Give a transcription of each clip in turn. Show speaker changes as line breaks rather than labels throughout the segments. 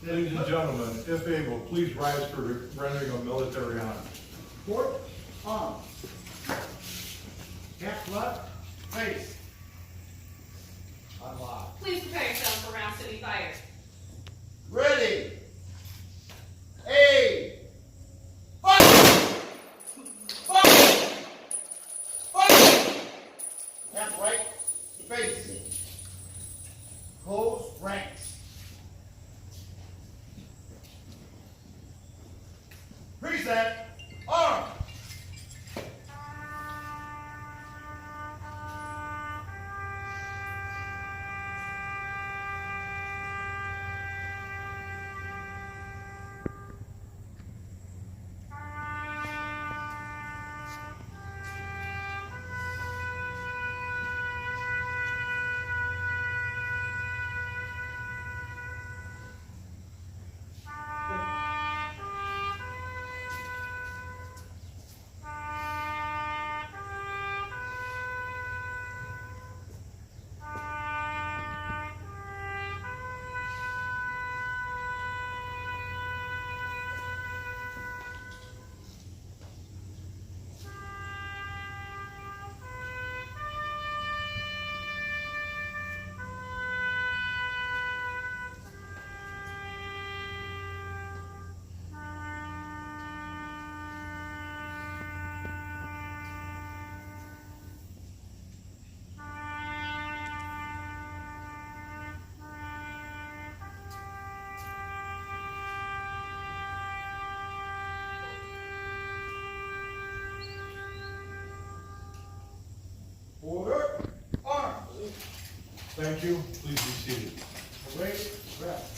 Ladies and gentlemen, if able, please rise for the rendering of military honor.
Port arms. Half left, face. Unlock.
Please prepare yourself for rounds to be fired.
Ready. A. Fire! Fire! Fire! Half right, face. Close ranks. Reset. Arm. Order. Arms.
Thank you. Please be seated.
Await rest.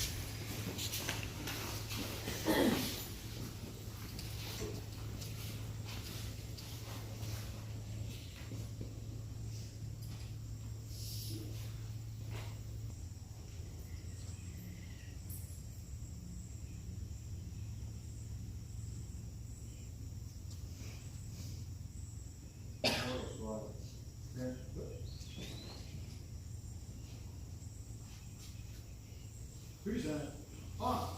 Present. On.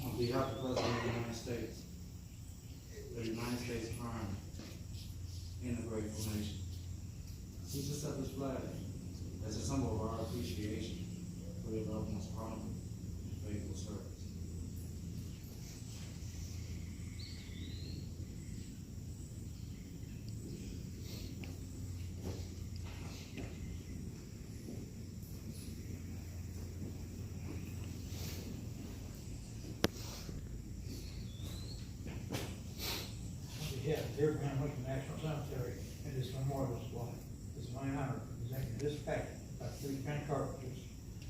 On behalf of the President of the United States, the United States Army, and the grateful nation, please accept this flag as a symbol of our appreciation for your loved one's honorable and faithful service.
Yeah, Abraham Lincoln National Cemetery and this memorial slot. It's my honor to present you this packet by 3 pen cartridges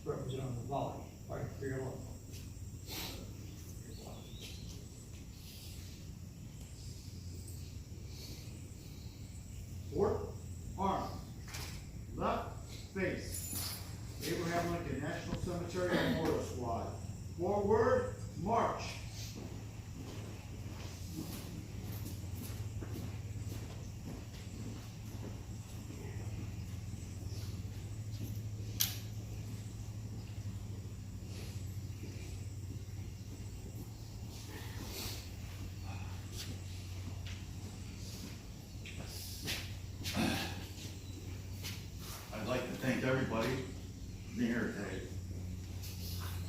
representing the volley fighting for your love.
Port arms. Left face. Abraham Lincoln National Cemetery Memorial Squad. Forward, march.
I'd like to thank everybody for being here today.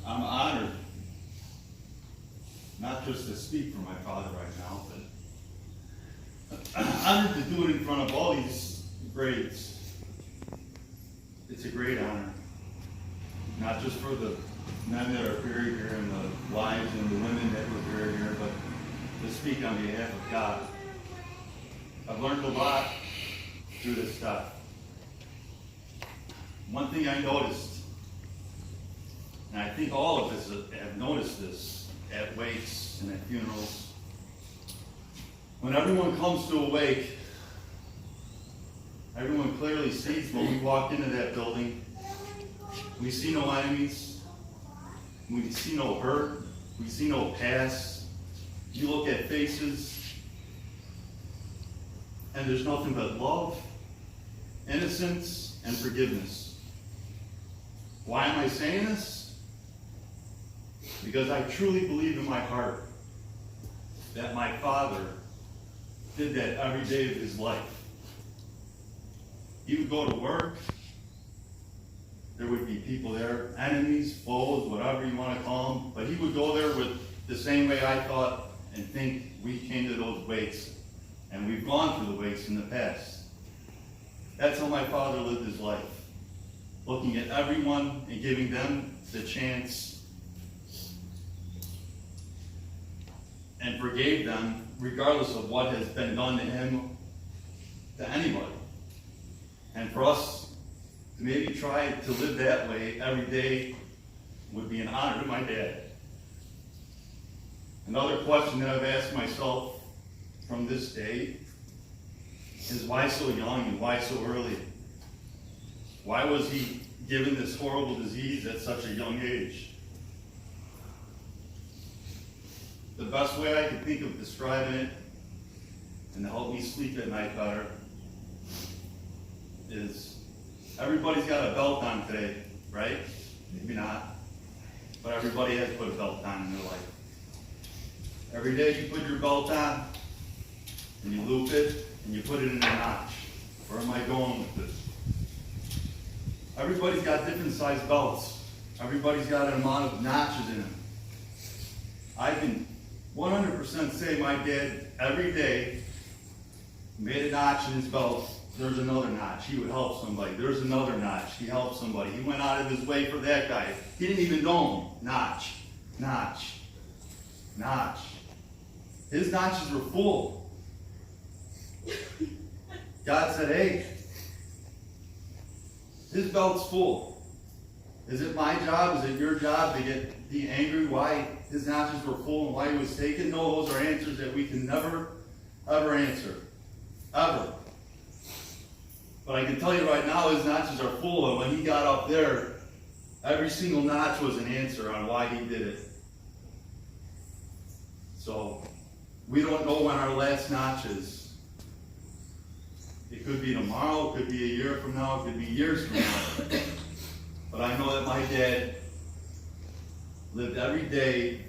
I'm honored, not just to speak for my father right now, but I'm honored to do it in front of all these grades. It's a great honor, not just for the men that are buried here and the wives and the women that were buried here, but to speak on behalf of God. I've learned a lot through this stuff. One thing I noticed, and I think all of us have noticed this at wakes and at funerals, when everyone comes to a wake, everyone clearly sees when we walk into that building, we see no enemies, we see no hurt, we see no past. You look at faces, and there's nothing but love, innocence, and forgiveness. Why am I saying this? Because I truly believe in my heart that my father did that every day of his life. He would go to work. There would be people there, enemies, foes, whatever you want to call them, but he would go there with the same way I thought and think we came to those weights, and we've gone through the weights in the past. That's how my father lived his life, looking at everyone and giving them the chance and forgave them regardless of what has been done to him, to anybody. And for us to maybe try to live that way every day would be an honor to my dad. Another question that I've asked myself from this day is why so young and why so early? Why was he given this horrible disease at such a young age? The best way I could think of describing it and to help me sleep at night better is everybody's got a belt on today, right? Maybe not, but everybody has put a belt on in their life. Every day you put your belt on and you loop it and you put it in a notch. Where am I going with this? Everybody's got different sized belts. Everybody's got an amount of notches in them. I can 100% say my dad every day made a notch in his belt. There's another notch. He would help somebody. There's another notch. He helped somebody. He went out of his way for that guy. He didn't even know him. Notch, notch, notch. His notches were full. God said, hey, his belt's full. Is it my job? Is it your job to be angry why his notches were full and why he was taken? No, those are answers that we can never, ever answer. Ever. But I can tell you right now, his notches are full, and when he got up there, every single notch was an answer on why he did it. So, we don't know when our last notch is. It could be tomorrow, it could be a year from now, it could be years from now. But I know that my dad lived every day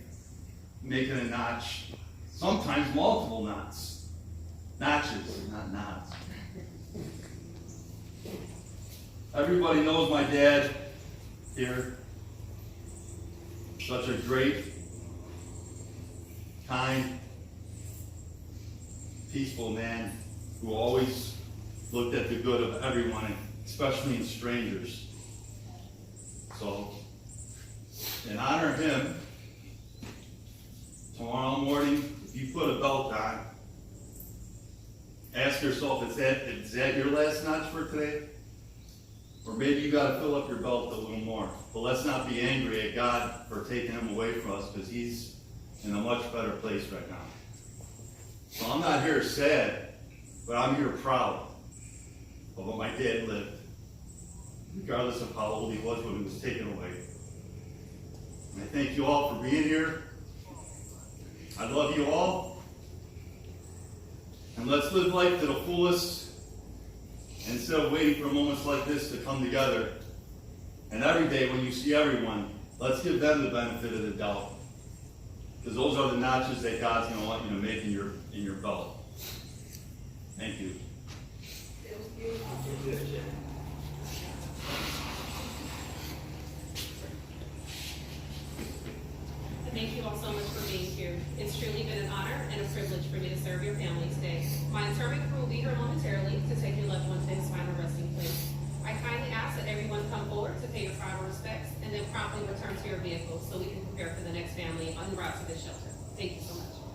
making a notch, sometimes multiple knots. Notches, not knots. Everybody knows my dad here. Such a great, kind, peaceful man who always looked at the good of everyone, especially in strangers. So, in honor of him, tomorrow morning, if you put a belt on, ask yourself, is that your last notch for today? Or maybe you got to fill up your belt a little more. But let's not be angry at God for taking him away from us, because he's in a much better place right now. So I'm not here sad, but I'm here proud of what my dad lived, regardless of how old he was when he was taken away. And I thank you all for being here. I love you all. And let's live life to the fullest. Instead of waiting for moments like this to come together, and every day when you see everyone, let's give them the benefit of the doubt. Because those are the notches that God's going to want you to make in your belt. Thank you.
Thank you all so much for being here. It's truly been an honor and a privilege for me to serve your family today. My interment crew will be here momentarily to take your loved one to his final resting place. I kindly ask that everyone come forward to pay your final respects and then promptly return to your vehicle so we can prepare for the next family en route to the shelter. Thank you so much.